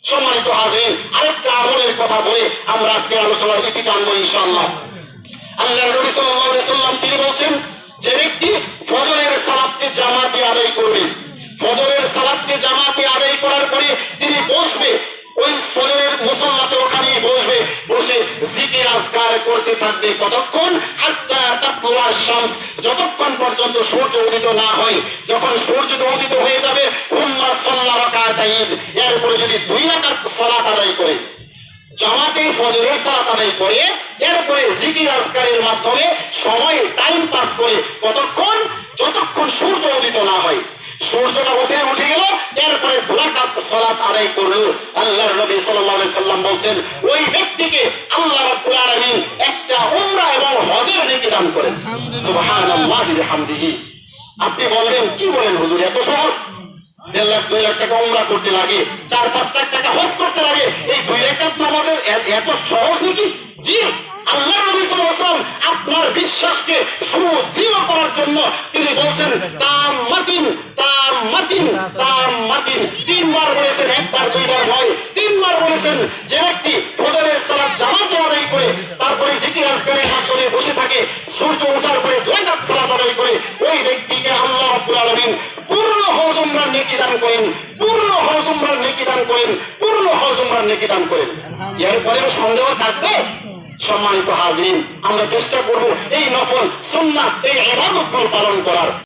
সম্মানিত হাজিরিন, আরেকটা আমলের কথা বলে আমরা আজকে আলোচনা ইতি টানবো ইনশাআল্লাহ। আল্লাহর নবী সাল্লাল্লাহু আলাইহি সাল্লাম তিনি বলছেন, যে ব্যক্তি ফজরের সালাতকে জামাতে আদায় করবে, ফজরের সালাতকে জামাতে আদায় করার পরে তিনি বসবে, ওই ফজরের মুসল্লাতে ওখানেই বসবে, বসে জিকির আজকার করতে থাকবে। কতক্ষণ? হাত্তা তাতলুয়া শামস, যতক্ষণ পর্যন্ত সূর্য উদিত না হয়। যখন সূর্য উদিত হয়ে যাবে, হুম্মা সাল্লা রাকাতাইন, এরপরে যদি 2 রাকাত সালাত আদায় করে, জামাতে ফজরের সালাত আদায় করে, এরপরে জিকির আজকারের মাধ্যমে সময় টাইম পাস করে, কতক্ষণ? যতক্ষণ সূর্য উদিত না হয়। সূর্যটা উঠে গেল, এরপরে 2 রাকাত সালাত আদায় করলো। আল্লাহর নবী সাল্লাল্লাহু আলাইহি সাল্লাম বলেন, ওই ব্যক্তিকে আল্লাহ রাব্বুল আলামিন একটা উমরা এবং হজের নেকি দান করেন। সুবহানাল্লাহি ওয়া বিহামদিহি। আপনি বলবেন, কি বলেন হুজুর, এত সহজ? 1.5 লাখ 2 লাখ টাকা উমরা করতে লাগে, 4-5 লাখ টাকা হজ করতে লাগে, এই 2 রাকাত নামাজে এত সহজ নাকি? জি, আল্লাহর নবী সাল্লাল্লাহু আলাইহি ওয়াসাল্লাম আপনার বিশ্বাসকে সুদৃঢ় করার জন্য তিনি বলছেন, তাম্মাতিন তাম্মাতিন তাম্মাতিন, 3 বার বলেছেন, 1 বার 2 বার নয়, 3 বার বলেছেন। যে ব্যক্তি ফজরের সালাত জামাতে আদায় করে, তারপরে জিকির আজকারের মাধ্যমে বসে থাকে, সূর্য ওঠার পরে 2 রাকাত সালাত আদায় করে, ওই ব্যক্তিকে আল্লাহ রাব্বুল আলামিন পূর্ণ হজ উমরার নেকি দান করেন, পূর্ণ হজ উমরার নেকি দান করেন, পূর্ণ হজ উমরার নেকি দান করেন। এরপরেও সন্দেহ থাকবে? সম্মানিত হাজিরিন, আমরা চেষ্টা করব এই নফল সুন্নাত, এই ইবাদতগুলো পালন করার।